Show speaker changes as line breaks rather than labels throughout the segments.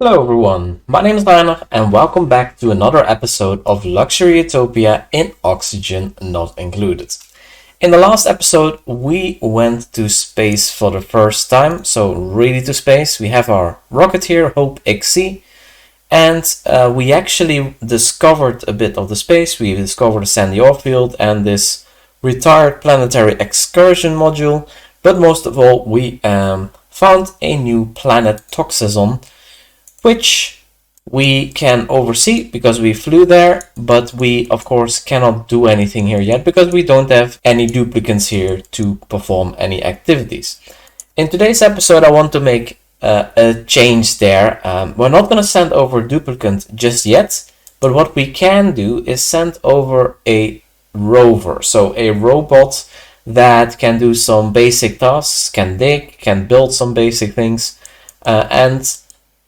Hello everyone, my name is Lionel and welcome back to another episode of Luxury Utopia in Oxygen Not Included. In the last episode we went to space for the first time, so really to space. We have our rocket here, Hope XC, and we actually discovered a bit of the space. We discovered the Sandy Field and this retired planetary excursion module, but most of all we found a new planet Toxazon, which we can oversee because we flew there, but we of course cannot do anything here yet because we don't have any duplicates here to perform any activities. In today's episode I want to make a change there. We're not going to send over a duplicate just yet, but what we can do is send over a rover, so a robot that can do some basic tasks, can dig, can build some basic things, and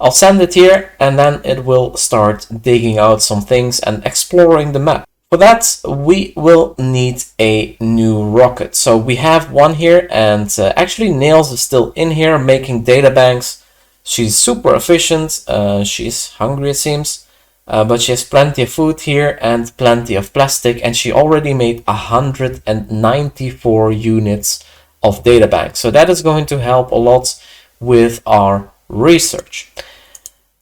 I'll send it here and then it will start digging out some things and exploring the map. For that we will need a new rocket. So we have one here, and actually Nails is still in here making data banks. She's super efficient, she's hungry it seems, but she has plenty of food here and plenty of plastic, and she already made 194 units of data bank. So that is going to help a lot with our research.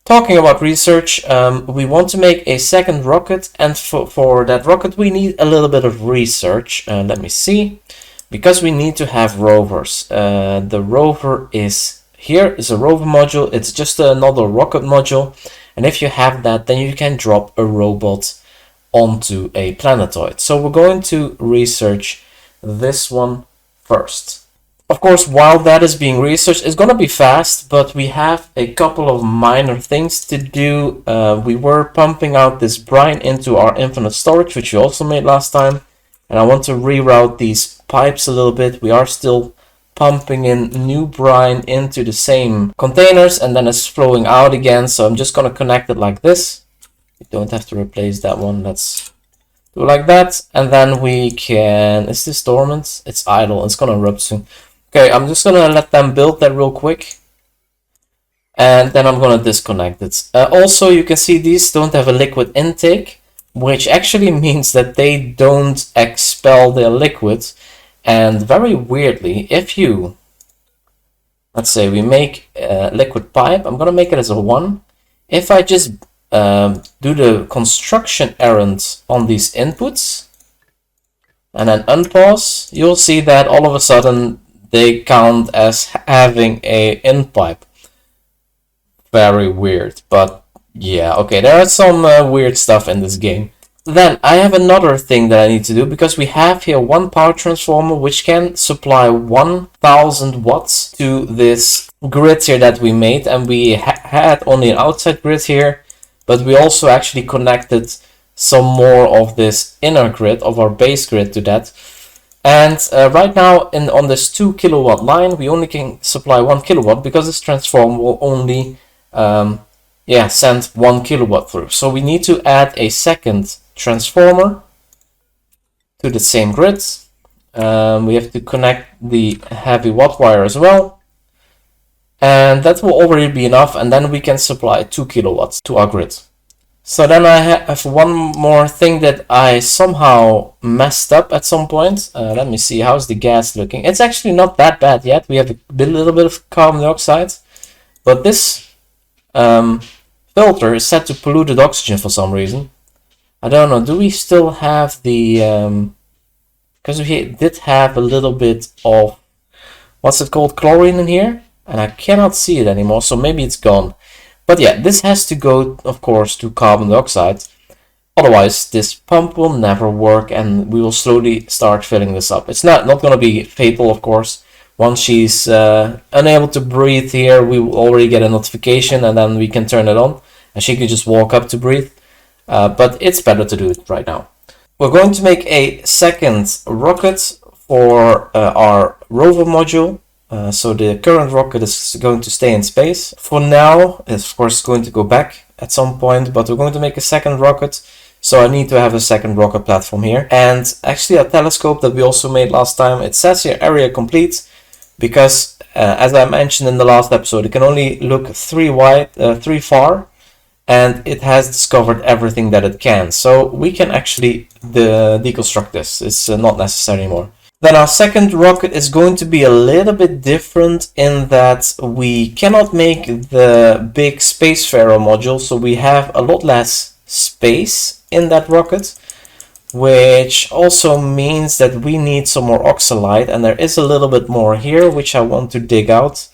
Talking about research, we want to make a second rocket, and for that rocket we need a little bit of research. Let me see, because we need to have rovers. The rover is here, is a rover module. It's just another rocket module, and if you have that, then you can drop a robot onto a planetoid. So we're going to research this one first. Of course, while that is being researched, it's going to be fast, but we have a couple of minor things to do. We were pumping out this brine into our infinite storage, which we also made last time. And I want to reroute these pipes a little bit. We are still pumping in new brine into the same containers, and then it's flowing out again. So I'm just going to connect it like this. You don't have to replace that one. Let's do it like that. And then we can... Is this dormant? It's idle. It's going to erupt soon. Okay, I'm just gonna let them build that real quick, and then I'm gonna disconnect it. Also, you can see these don't have a liquid intake, which actually means that they don't expel their liquid. And very weirdly, if you, let's say we make a liquid pipe, I'm gonna make it as a 1. If I just do the construction errand on these inputs and then unpause, you'll see that all of a sudden they count as having a in pipe. Very weird, but yeah, okay, there is some weird stuff in this game. Then I have another thing that I need to do, because we have here one power transformer which can supply 1000 watts to this grid here that we made, and we had only an outside grid here, but we also actually connected some more of this inner grid of our base grid to that. And right now on this 2 kilowatt line we only can supply 1 kilowatt, because this transformer will only send 1 kilowatt through. So we need to add a second transformer to the same grid. We have to connect the heavy watt wire as well, and that will already be enough, and then we can supply 2 kilowatts to our grid. So then I have one more thing that I somehow messed up at some point. Let me see, how's the gas looking? It's actually not that bad yet. We have a little bit of carbon dioxide, but this filter is set to polluted oxygen for some reason. I don't know, do we still have the... because we did have a little bit of, what's it called, chlorine in here, and I cannot see it anymore, so maybe it's gone. But yeah, this has to go, of course, to carbon dioxide. Otherwise, this pump will never work, and we will slowly start filling this up. It's not going to be fatal, of course. Once she's unable to breathe here, we will already get a notification, and then we can turn it on, and she can just walk up to breathe. But it's better to do it right now. We're going to make a second rocket for our rover module. So the current rocket is going to stay in space. For now, it's of course going to go back at some point, but we're going to make a second rocket. So I need to have a second rocket platform here. And actually a telescope that we also made last time, it says here area complete, because as I mentioned in the last episode, it can only look 3 far, and it has discovered everything that it can. So we can actually deconstruct this. It's not necessary anymore. Then our second rocket is going to be a little bit different in that we cannot make the big Spacefarer module, so we have a lot less space in that rocket, which also means that we need some more oxalite, and there is a little bit more here which I want to dig out.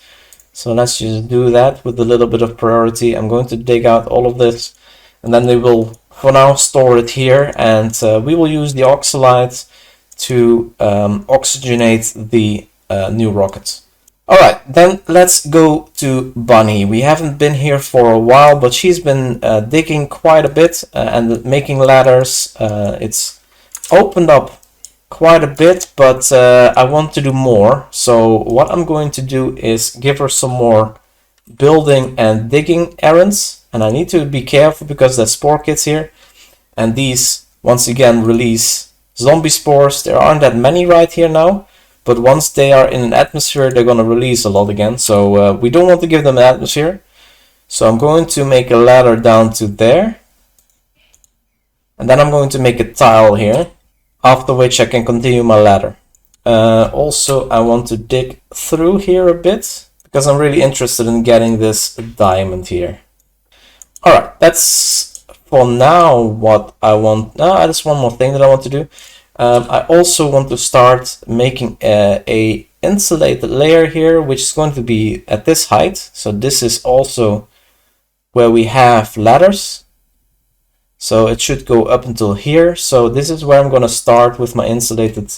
So let's just do that with a little bit of priority. I'm going to dig out all of this, and then we will for now store it here, and we will use the oxalite to oxygenate the new rocket. Alright, then let's go to Bunny. We haven't been here for a while, but she's been digging quite a bit and making ladders. It's opened up quite a bit, but I want to do more. So what I'm going to do is give her some more building and digging errands. And I need to be careful because there's spore kits here. And these, once again, release zombie spores. There aren't that many right here now. But once they are in an atmosphere, they're going to release a lot again. So we don't want to give them an atmosphere. So I'm going to make a ladder down to there. And then I'm going to make a tile here. After which I can continue my ladder. Also, I want to dig through here a bit, because I'm really interested in getting this diamond here. Alright, that's for now what I want. There's one more thing that I want to do. I also want to start making a insulated layer here, which is going to be at this height. So this is also where we have ladders. So it should go up until here. So this is where I'm going to start with my insulated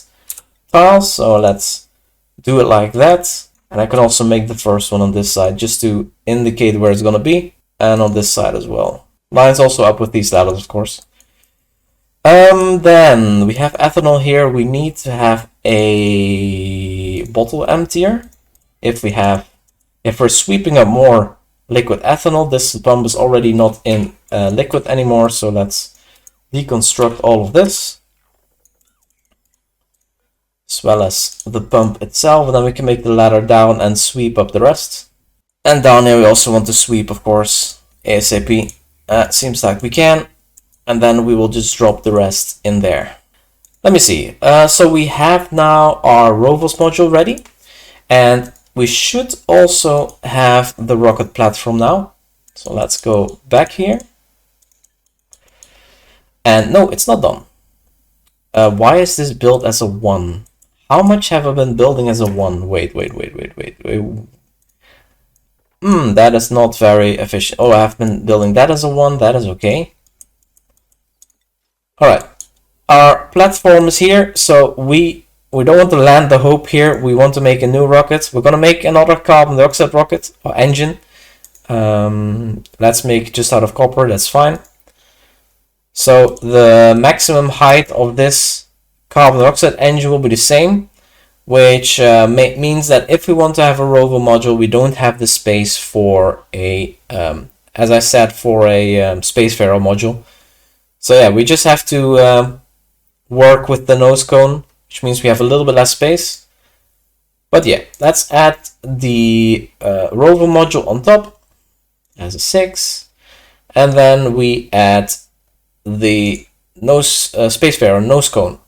tiles. So let's do it like that. And I can also make the first one on this side just to indicate where it's going to be. And on this side as well. Lines also up with these ladders, of course. Then we have ethanol here. We need to have a bottle emptier. If we're sweeping up more liquid ethanol, this pump is already not in liquid anymore, so let's deconstruct all of this as well as the pump itself, and then we can make the ladder down and sweep up the rest. And down here we also want to sweep, of course, ASAP. Seems like we can, and then we will just drop the rest in there. Let me see. So we have now our Rovos module ready, and we should also have the rocket platform now. So let's go back here. And no, it's not done. Why is this built as a 1? How much have I been building as a 1? Wait. That is not very efficient. Oh, I have been building that as a 1. That is okay. Alright. Our platform is here, so we don't want to land the Hope here. We want to make a new rocket. We're going to make another carbon dioxide rocket or engine. Let's make just out of copper. That's fine. So the maximum height of this carbon dioxide engine will be the same, which means that if we want to have a rover module, we don't have the space for a, as I said, for a Spacefarer module. So yeah, we just have to work with the nose cone, which means we have a little bit less space. But yeah, let's add the rover module on top as a 6, and then we add the nose Spacefarer nose cone.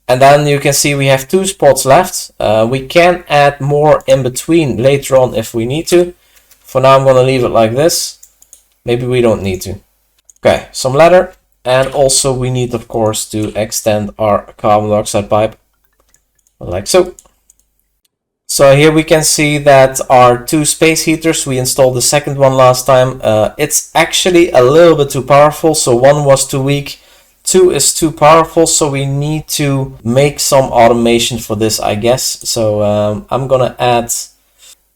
And then you can see we have 2 spots left. We can add more in between later on if we need to. For now I'm going to leave it like this. Maybe we don't need to. Okay, some ladder. And also we need, of course, to extend our carbon dioxide pipe. Like so. So here we can see that our 2 space heaters, we installed the second one last time. It's actually a little bit too powerful. So 1 was too weak. 2 is too powerful, so we need to make some automation for this, I guess. So I'm gonna add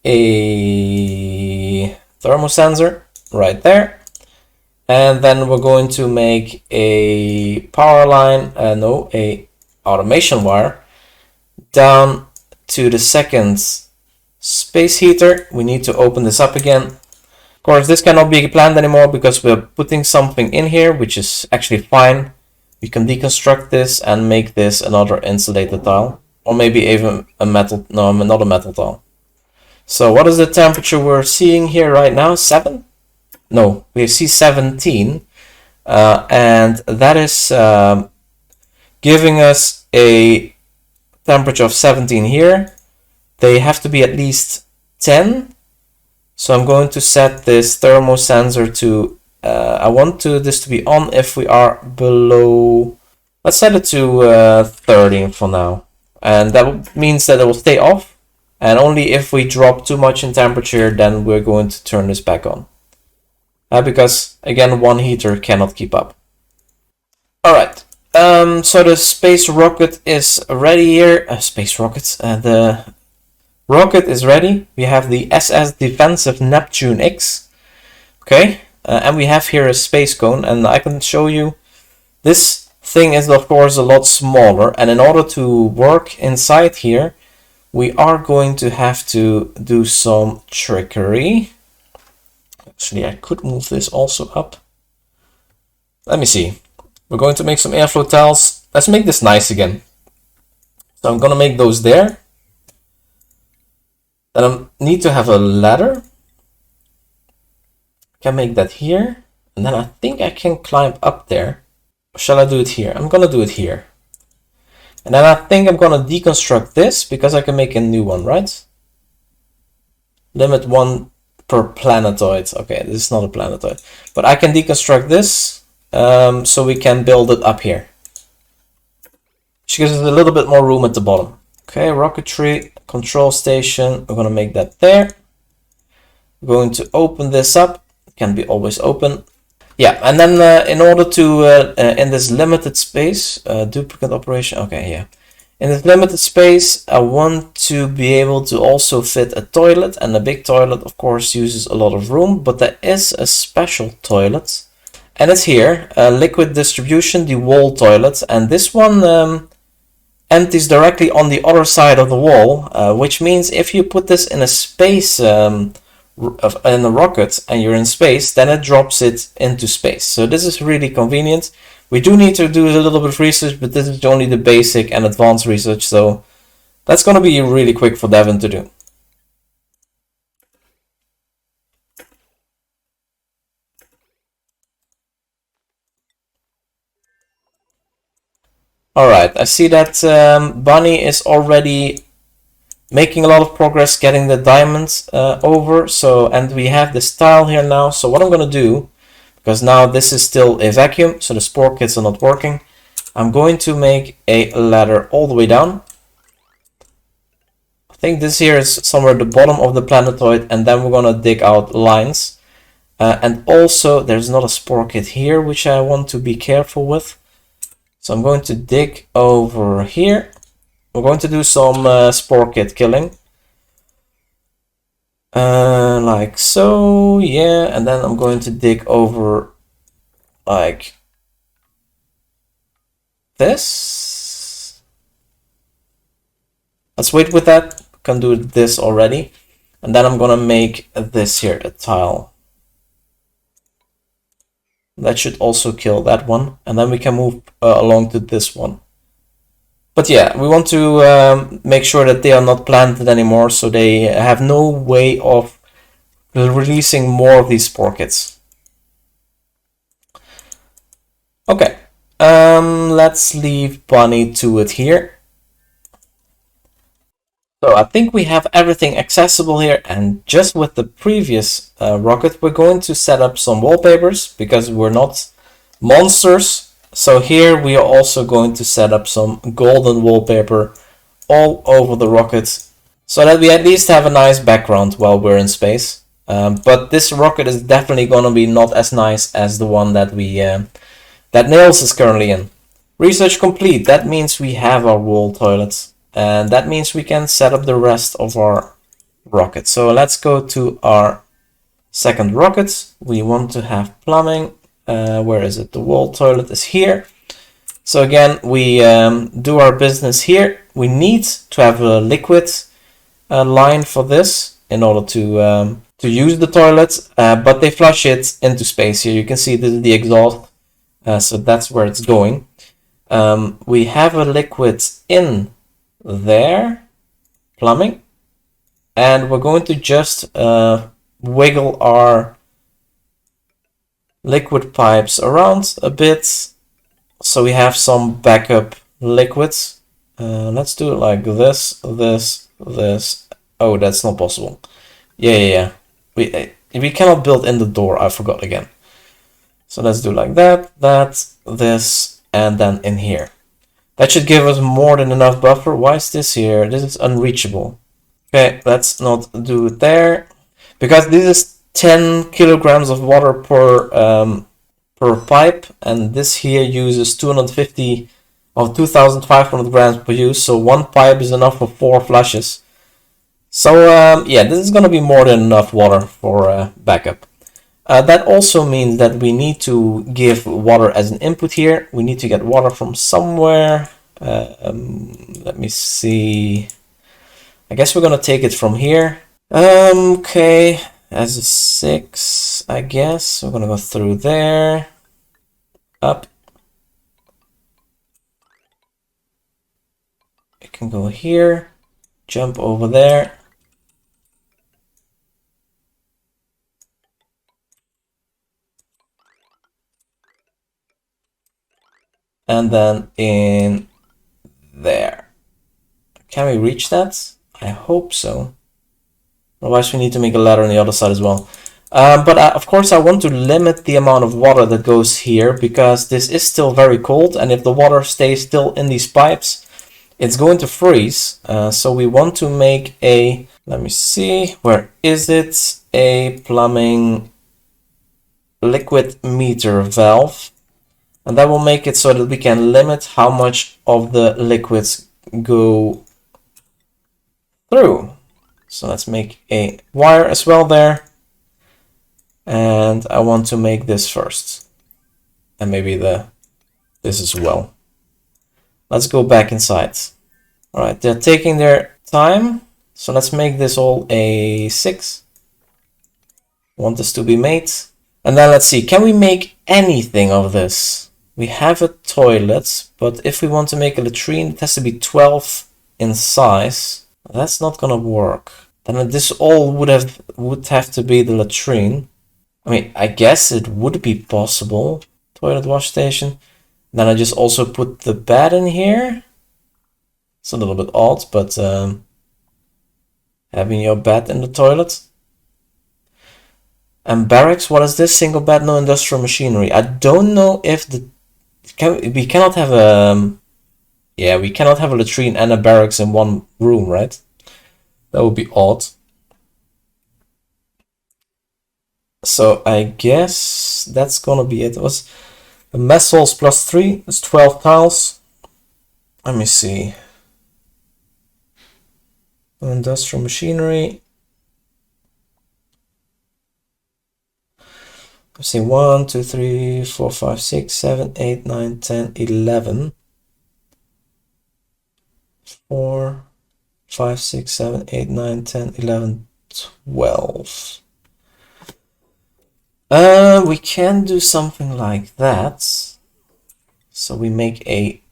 a thermosensor right there, and then we're going to make a power line, a automation wire down to the second space heater. We need to open this up again. Of course, this cannot be planned anymore because we're putting something in here, which is actually fine. We can deconstruct this and make this another insulated tile, or maybe even a metal, no, not a metal tile. So what is the temperature we're seeing here right now? 7? No, we see 17. And that is giving us a temperature of 17 here. They have to be at least 10. So I'm going to set this thermo sensor to, I want this to be on if we are below, let's set it to 30 for now. And that means that it will stay off. And only if we drop too much in temperature, then we're going to turn this back on. Because again, one heater cannot keep up. Alright, so the space rocket is ready here. Space rockets, the rocket is ready. We have the SS Defensive Neptune X. Okay, and we have here a space cone, and I can show you this thing is of course a lot smaller, and in order to work inside here, we are going to have to do some trickery. Actually, I could move this also up. Let me see. We're going to make some airflow tiles. Let's make this nice again. So I'm gonna make those there. Then I need to have a ladder. Can make that here. And then I think I can climb up there. Or shall I do it here? I'm gonna do it here. And then I think I'm gonna deconstruct this because I can make a new one, right? Limit 1 per planetoid. Okay, this is not a planetoid. But I can deconstruct this. So we can build it up here, which gives us a little bit more room at the bottom. Okay, rocketry control station, we're going to make that there. We're going to open this up, it can be always open. Yeah, and then in order to, in this limited space, duplicate operation, okay, yeah. In this limited space, I want to be able to also fit a toilet, and a big toilet of course uses a lot of room, but there is a special toilet. And it's here, liquid distribution, the wall toilet, and this one empties directly on the other side of the wall, which means if you put this in a space, in a rocket, and you're in space, then it drops it into space. So this is really convenient. We do need to do a little bit of research, but this is only the basic and advanced research, so that's going to be really quick for Devin to do. Alright, I see that Bunny is already making a lot of progress getting the diamonds over. So, and we have this tile here now. So what I'm going to do, because now this is still a vacuum, so the spore kits are not working, I'm going to make a ladder all the way down. I think this here is somewhere at the bottom of the planetoid, and then we're going to dig out lines. And also there's not a spore kit here, which I want to be careful with. So I'm going to dig over here. We're going to do some spore kit killing. Like so, yeah. And then I'm going to dig over like this. Let's wait with that. Can do this already. And then I'm gonna make this here a tile. That should also kill that one, and then we can move along to this one. But yeah, we want to make sure that they are not planted anymore, so they have no way of releasing more of these spore kits. Okay, let's leave Bunny to it here. So I think we have everything accessible here, and just with the previous rocket, we're going to set up some wallpapers because we're not monsters. So here we are also going to set up some golden wallpaper all over the rocket so that we at least have a nice background while we're in space. But this rocket is definitely going to be not as nice as the one that that Nails is currently in. Research complete. That means we have our wall toilets. And that means we can set up the rest of our rocket. So let's go to our second rocket. We want to have plumbing. Where is it? The wall toilet is here. So again, we do our business here. We need to have a liquid line for this in order to use the toilet, but they flush it into space here. You can see this is the exhaust, so that's where it's going. We have a liquid in there, plumbing. and we're going to just wiggle our liquid pipes around a bit so we have some backup liquids. Let's do it like this, this, this. Oh, that's not possible. Yeah. We cannot build in the door. I forgot again. So let's do like that, this, and then in here. That should give us more than enough buffer. Why is this here? This is unreachable. Okay, let's not do it there. Because this is 10 kilograms of water per pipe, and this here uses 250 or 2,500 grams per use, so one pipe is enough for 4 flushes. So yeah, this is going to be more than enough water for backup. That also means that we need to give water as an input here. We need to get water from somewhere. Let me see. I guess we're going to take it from here. Okay, as a 6, I guess. We're going to go through there. Up. It can go here. Jump over there. And then in there. Can we reach that? I hope so. Otherwise we need to make a ladder on the other side as well. But of course I want to limit the amount of water that goes here because this is still very cold, and if the water stays still in these pipes, it's going to freeze. So we want to make a, let me see, where is it? A plumbing liquid meter valve. And that will make it so that we can limit how much of the liquids go through. So let's make a wire as well there. And I want to make this first. And maybe this as well. Let's go back inside. Alright, they're taking their time. So let's make this all a 6. Want this to be made. And then let's see, can we make anything of this? We have a toilet, but if we want to make a latrine, it has to be 12 in size. That's not gonna work. Then this all would have to be the latrine. I mean, I guess it would be possible. Toilet wash station. Then I just also put the bed in here. It's a little bit odd, but having your bed in the toilet. And barracks, what is this? Single bed, no industrial machinery. I don't know if we cannot have a, yeah, we cannot have a latrine and a barracks in one room, right? That would be odd. So I guess that's gonna be it. It was the mess halls plus 3. It's 12 tiles. Let me see. Industrial machinery. Let's see, 1, 2, 3, 4, 5, 6, 7, 8, 9, 10, 11. 4, 5, 6, 7, 8, 9, 10, 11, 12. We can do something like that. So we make a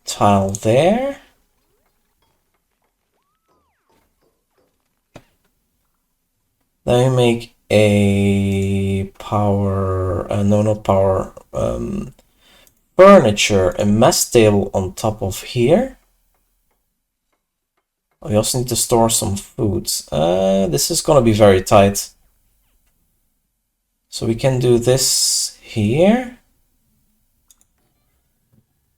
tile there. Then we make a power, no, not power, furniture, a mess table on top of here. We also need to store some food. This is gonna be very tight. So we can do this here.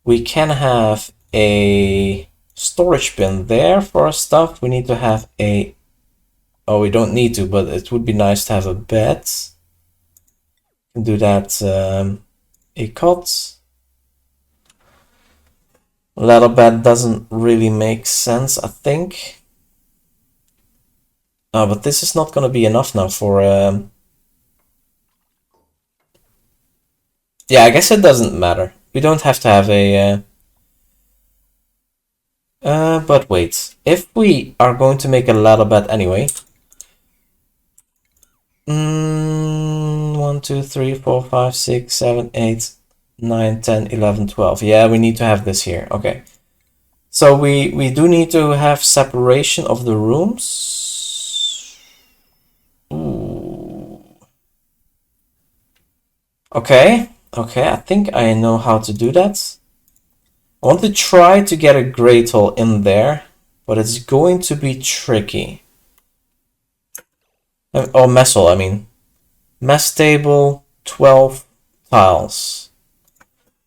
We can have a storage bin there for our stuff. We need to have a, oh, we don't need to, but it would be nice to have a bed. We can do that, a cot. Ladder bed doesn't really make sense, I think. But this is not going to be enough now for, yeah, I guess it doesn't matter. We don't have to have a, but wait, if we are going to make a ladder bed anyway, 1, 2, 3, 4, 5, 6, 7, 8, 9, 10, 11, 12. Yeah, we need to have this here. Okay. So we do need to have separation of the rooms. Ooh. Okay, I think I know how to do that. I want to try to get a grate hole in there, but it's going to be tricky. Oh, mess hole, I mean. Mess table, 12 tiles.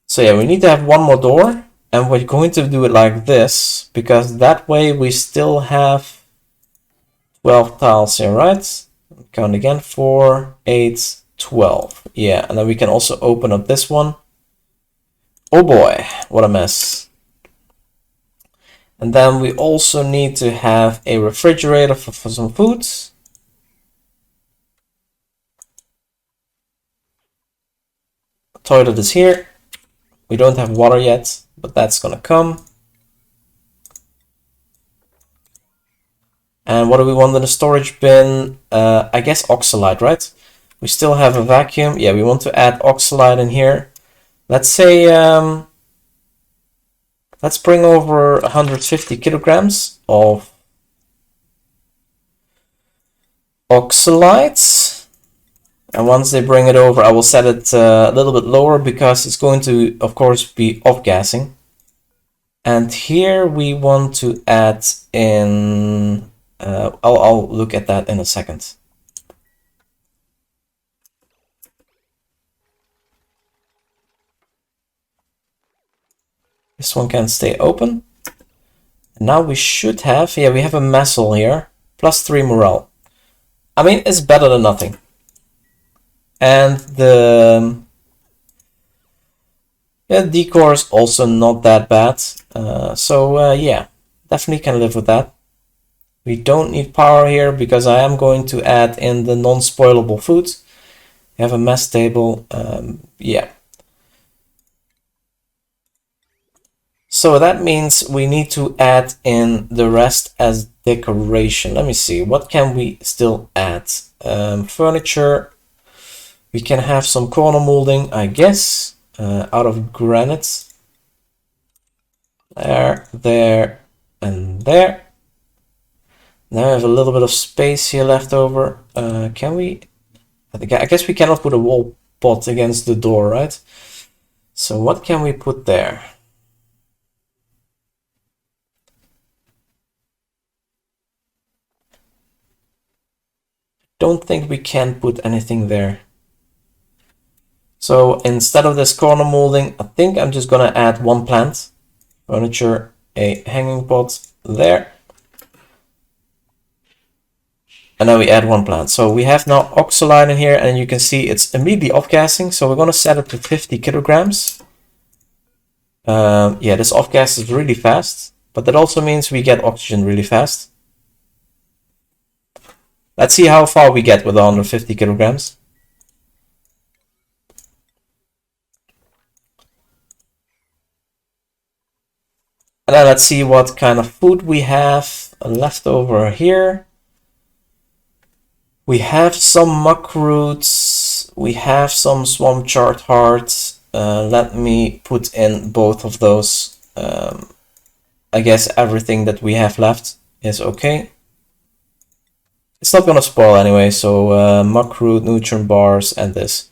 So yeah, we need to have one more door, and we're going to do it like this, because that way we still have 12 tiles here, right? Count again, 4, 8, 12. Yeah, and then we can also open up this one. Oh boy, what a mess. And then we also need to have a refrigerator for some foods. Toilet is here. We don't have water yet, but that's gonna come. And what do we want in the storage bin? I guess oxalate, right? We still have a vacuum. Yeah, we want to add oxalate in here. Let's say, let's bring over 150 kilograms of oxalate. And once they bring it over, I will set it a little bit lower because it's going to, of course, be off-gassing. And here we want to add in, I'll look at that in a second. This one can stay open. Now we should have, yeah, we have a messel here, +3 morale. I mean, it's better than nothing. And the decor is also not that bad. Yeah, definitely can live with that. We don't need power here because I am going to add in the non-spoilable foods. We have a mess table, yeah. So that means we need to add in the rest as decoration. Let me see, what can we still add? Furniture. We can have some corner molding, I guess, out of granite. There, and there. Now I have a little bit of space here left over. Can we? I guess we cannot put a wall pot against the door, right? So what can we put there? Don't think we can put anything there. So instead of this corner molding, I think I'm just gonna add one plant. Furniture, a hanging pot there. And then we add one plant. So we have now oxalate in here, and you can see it's immediately off-gassing. So we're gonna set it to 50 kilograms. Yeah, this off-gas is really fast, but that also means we get oxygen really fast. Let's see how far we get with 150 kilograms. And then let's see what kind of food we have left over here. We have some muck roots. We have some swamp chard hearts. Let me put in both of those. I guess everything that we have left is okay. It's not gonna spoil anyway, so muck root, nutrient bars, and this.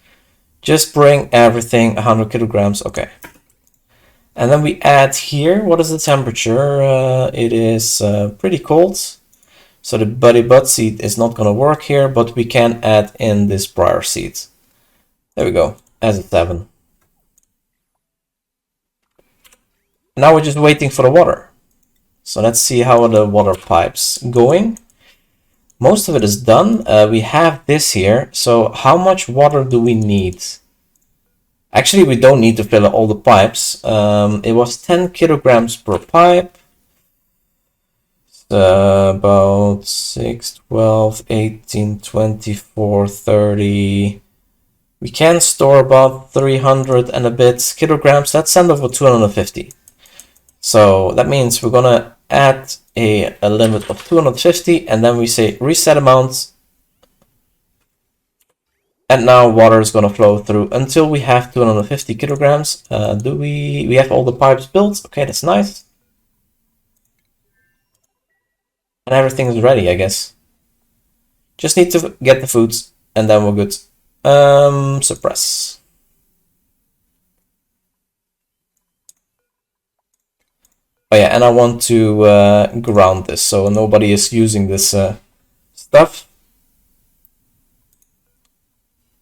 Just bring everything 100 kilograms, okay. And then we add here, what is the temperature? It is pretty cold. So the buddy bud seed is not gonna work here, but we can add in this briar seed. There we go, as a 7. Now we're just waiting for the water. So let's see how the water pipe's going. Most of it is done. We have this here. So how much water do we need? Actually, we don't need to fill all the pipes. It was 10 kilograms per pipe. About 6, 12, 18, 24, 30. We can store about 300 and a bit kilograms. Let's send over 250. So that means we're gonna add a limit of 250, and then we say reset amount. And now water is gonna flow through until we have 250 kilograms. We have all the pipes built? Okay, that's nice. And everything is ready, I guess. Just need to get the foods, and then we're good. Suppress. Oh yeah, and I want to ground this so nobody is using this stuff.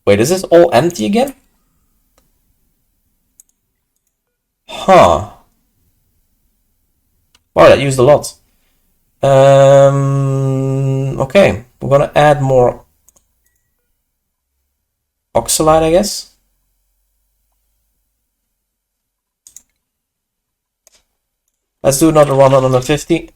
Wait, is this all empty again? Huh. Wow, that used a lot. Okay, we're gonna add more oxalate, I guess. Let's do another 150.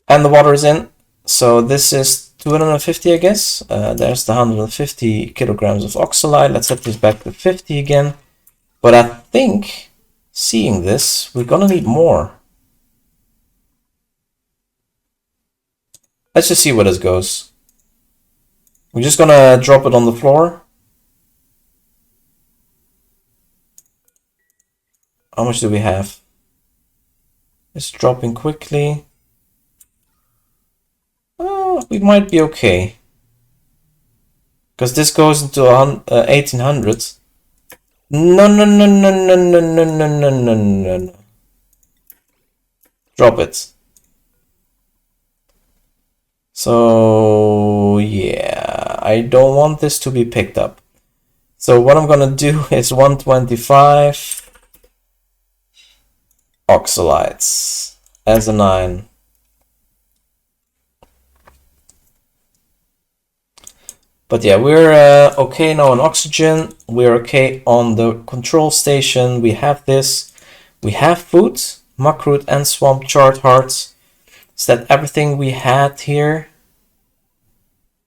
And the water is in. So this is 250, I guess. There's the 150 kilograms of oxalate. Let's set this back to 50 again. But I think, seeing this, we're gonna need more. Let's just see where this goes. We're just gonna drop it on the floor. How much do we have? It's dropping quickly. Oh, we might be okay. Because this goes into 1800. No, no, no, no, no, no, no, no, no, no, no, no. Drop it. So, yeah, I don't want this to be picked up. So what I'm gonna do is 125 oxalates as a 9. But yeah, we're okay now on oxygen. We're okay on the control station. We have this. We have food, muckroot and swamp chard hearts. Is that everything we had here?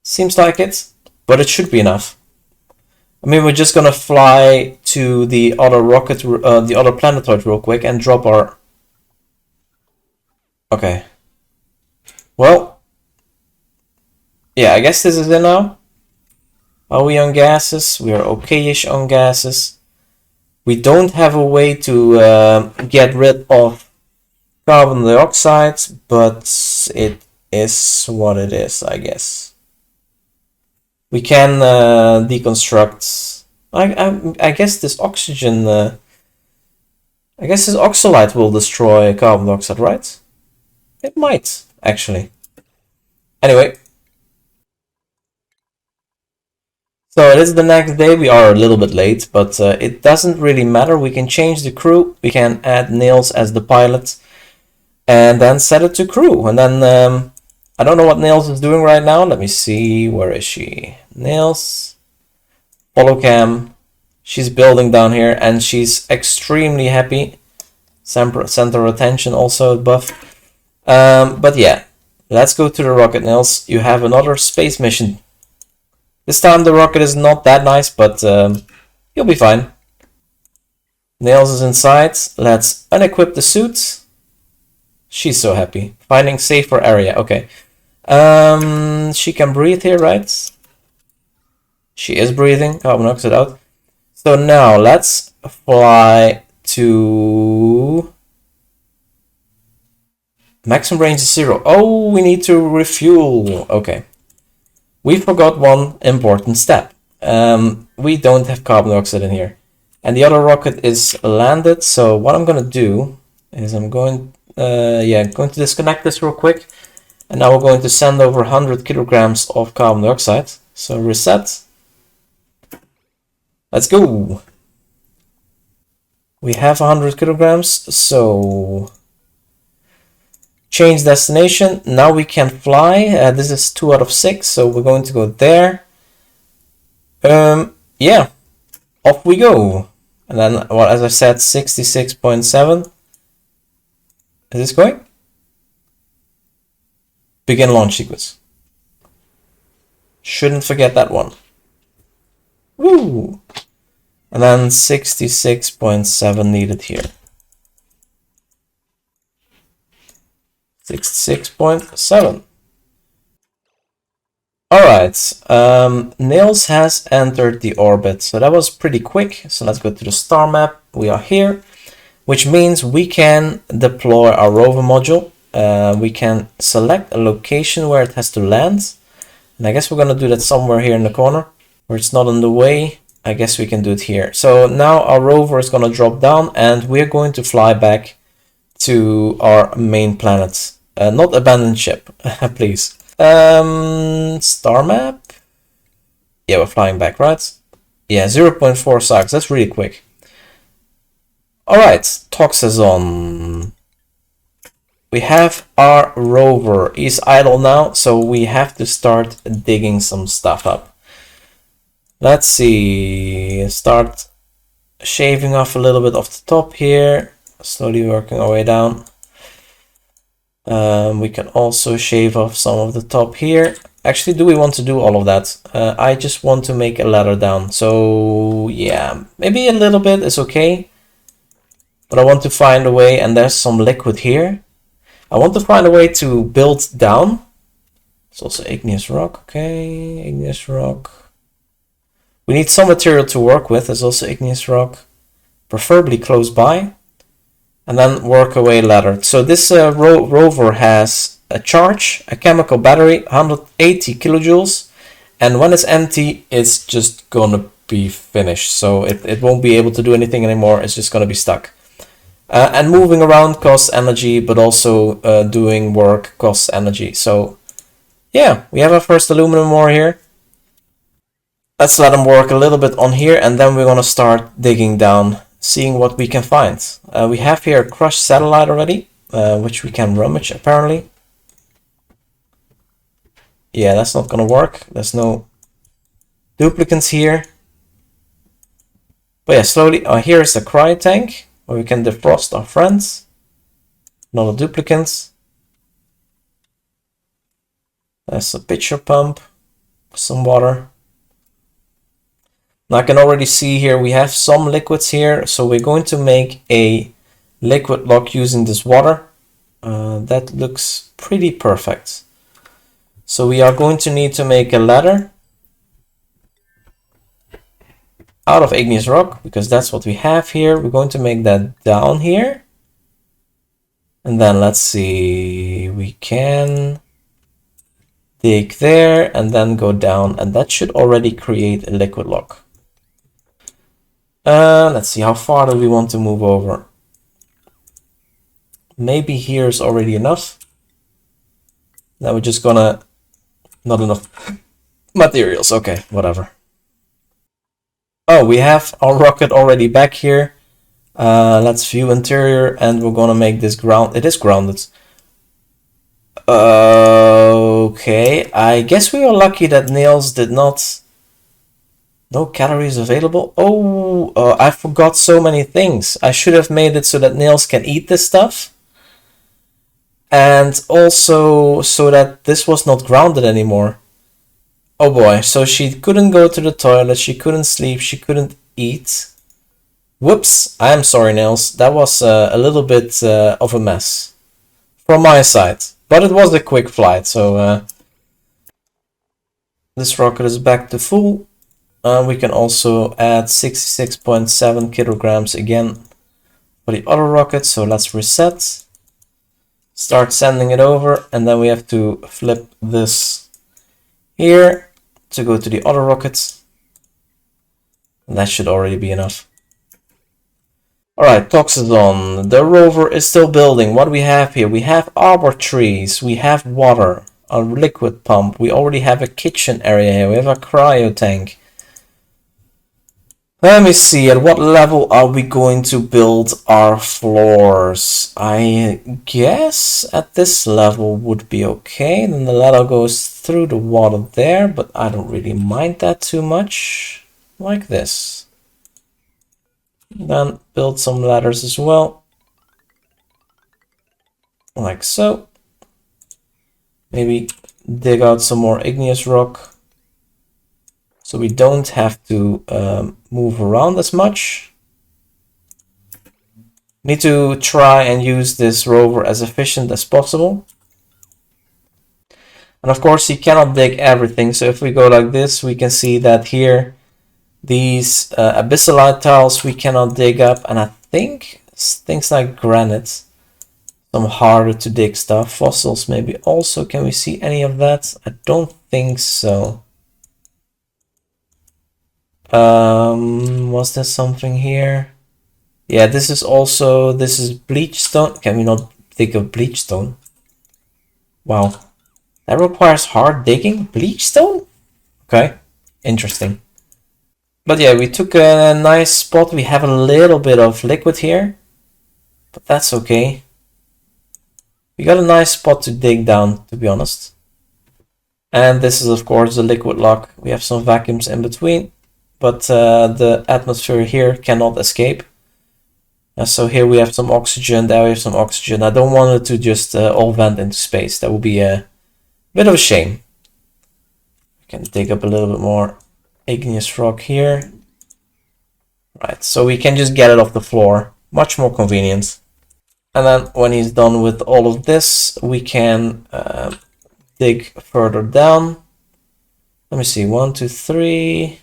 Seems like it, but it should be enough. I mean, we're just gonna fly to the other rocket, the other planetoid real quick and drop our... Okay. Well, yeah, I guess this is it now. Are we on gases? We are okay-ish on gases. We don't have a way to get rid of carbon dioxide, but it is what it is, I guess. We can deconstruct. I guess this oxygen. I guess this oxalate will destroy carbon dioxide, right? It might actually. Anyway. So it is the next day. We are a little bit late, but it doesn't really matter. We can change the crew. We can add Nails as the pilot, and then set it to crew. And then I don't know what Nails is doing right now. Let me see. Where is she? Nails. Follow cam. She's building down here, and she's extremely happy. Center of attention also buff. But yeah, let's go to the rocket, Nails. You have another space mission. This time the rocket is not that nice, but you'll be fine. Nails is inside. Let's unequip the suit. She's so happy. Finding safer area. Okay. She can breathe here, right? She is breathing. Carbon dioxide out. So now let's fly to... Maximum range is 0. Oh, we need to refuel. Okay. We forgot one important step. We don't have carbon dioxide in here. And the other rocket is landed. So what I'm going to do is I'm going to disconnect this real quick. And now we're going to send over 100 kilograms of carbon dioxide. So reset. Let's go. We have 100 kilograms. So change destination. Now we can fly. This is 2 out of 6. So we're going to go there. Yeah. Off we go. And then, well, as I said, 66.7. Is this going? Begin launch sequence. Shouldn't forget that one. Woo! And then 66.7 needed here. 66.7. Alright, Nails has entered the orbit, so that was pretty quick. So let's go to the star map. We are here, which means we can deploy our rover module. We can select a location where it has to land. And I guess we're going to do that somewhere here in the corner where it's not in the way. I guess we can do it here. So now our rover is going to drop down and we're going to fly back to our main planet. Not abandon ship, please. Star map. Yeah, we're flying back, right? Yeah, 0.4 seconds. That's really quick. Alright, Toxazon. We have our rover. He's idle now, so we have to start digging some stuff up. Let's see. Start shaving off a little bit off the top here. Slowly working our way down. We can also shave off some of the top here. Actually, do we want to do all of that? I just want to make a ladder down. So yeah, maybe a little bit is okay. But I want to find a way, and there's some liquid here. I want to find a way to build down. It's also igneous rock. Okay, igneous rock. We need some material to work with. There's also igneous rock, preferably close by. And then work away ladder. So this rover has a charge, a chemical battery, 180 kilojoules. And when it's empty, it's just gonna be finished. So it won't be able to do anything anymore. It's just gonna be stuck. And moving around costs energy, but also doing work costs energy. So yeah, we have our first aluminum ore here. Let's let them work a little bit on here, and then we're gonna start digging down, seeing what we can find. We have here a crushed satellite already, which we can rummage apparently. Yeah, that's not gonna work. There's no duplicates here. But yeah, slowly. Here's the cryo tank, where we can defrost our friends. Not a duplicate. There's a pitcher pump, some water. Now I can already see here we have some liquids here, so we're going to make a liquid lock using this water. That looks pretty perfect. So we are going to need to make a ladder out of igneous rock, because that's what we have here. We're going to make that down here. And then let's see, we can dig there and then go down, and that should already create a liquid lock. Let's see, how far do we want to move over? Maybe here's already enough. Now we're just gonna... Not enough materials, okay, whatever. Oh, we have our rocket already back here. Let's view interior, and we're gonna make this ground... It is grounded. Okay, I guess we were lucky that Nails did not... No calories available. Oh, I forgot so many things. I should have made it so that Nails can eat this stuff. And also so that this was not grounded anymore. Oh boy, so she couldn't go to the toilet, she couldn't sleep, she couldn't eat. Whoops, I am sorry Nails. That was a little bit of a mess. From my side. But it was a quick flight, so... this rocket is back to full. We can also add 66.7 kilograms again for the other rocket. So let's reset. Start sending it over. And then we have to flip this here to go to the other rockets. And that should already be enough. Alright, Toxazon. The rover is still building. What do we have here? We have arbor trees. We have water. A liquid pump. We already have a kitchen area here. We have a cryo tank. Let me see, at what level are we going to build our floors? I guess at this level would be okay. Then the ladder goes through the water there, but I don't really mind that too much. Like this. Then build some ladders as well. Like so. Maybe dig out some more igneous rock. So we don't have to move around as much. Need to try and use this rover as efficient as possible. And of course, you cannot dig everything. So if we go like this, we can see that here, these abyssalite tiles we cannot dig up. And I think things like granite, some harder to dig stuff. Fossils maybe also. Can we see any of that? I don't think so. Was there something here? Yeah, this is also, this is bleach stone. Can we not dig up bleach stone? Wow. That requires hard digging? Bleach stone? Okay, interesting. But yeah, we took a nice spot. We have a little bit of liquid here, but that's okay. We got a nice spot to dig down, to be honest. And this is of course the liquid lock. We have some vacuums in between, but the atmosphere here cannot escape. So here we have some oxygen, there we have some oxygen. I don't want it to just all vent into space. That would be a bit of a shame. We can dig up a little bit more igneous rock here. Right, so we can just get it off the floor. Much more convenient. And then when he's done with all of this, we can dig further down. Let me see, 1, 2, 3.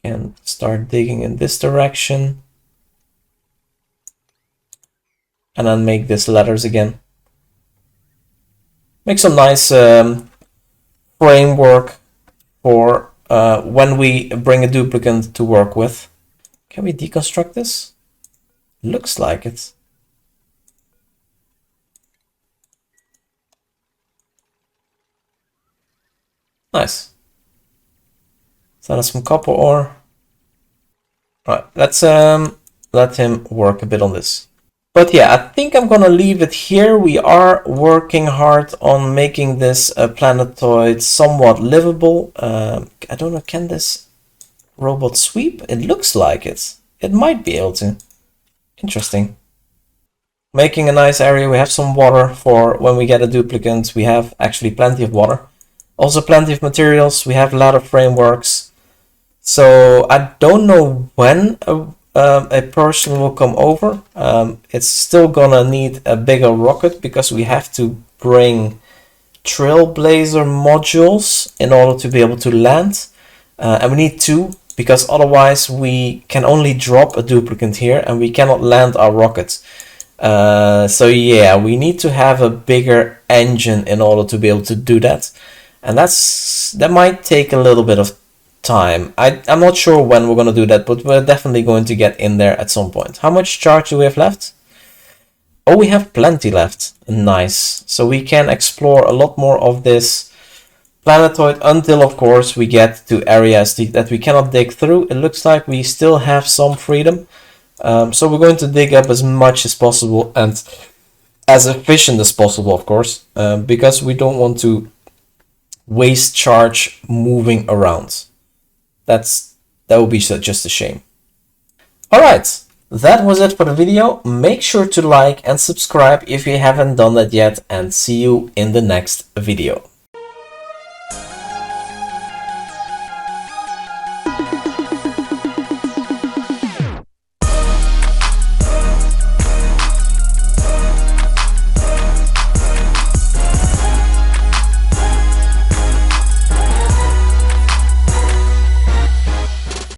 And start digging in this direction. And then make this ladders again. Make some nice framework for when we bring a duplicate to work with. Can we deconstruct this? Looks like it. Nice. So that's some copper ore. Right, let's let him work a bit on this. But yeah, I think I'm gonna leave it here. We are working hard on making this planetoid somewhat livable. I don't know, can this robot sweep? It looks like it. It might be able to. Interesting. Making a nice area. We have some water for when we get a duplicate. We have actually plenty of water. Also plenty of materials. We have ladder frameworks. So I don't know when a person will come over. It's still gonna need a bigger rocket because we have to bring trailblazer modules in order to be able to land. And we need 2 because otherwise we can only drop a duplicate here and we cannot land our rocket. So yeah, we need to have a bigger engine in order to be able to do that. And that might take a little bit of time. I'm not sure when we're going to do that, but we're definitely going to get in there at some point. How much charge do we have left? Oh, we have plenty left. Nice. So we can explore a lot more of this planetoid until, of course, we get to areas that we cannot dig through. It looks like we still have some freedom. So we're going to dig up as much as possible and as efficient as possible, of course, because we don't want to waste charge moving around. That would be just a shame. Alright, that was it for the video. Make sure to like and subscribe if you haven't done that yet, and see you in the next video.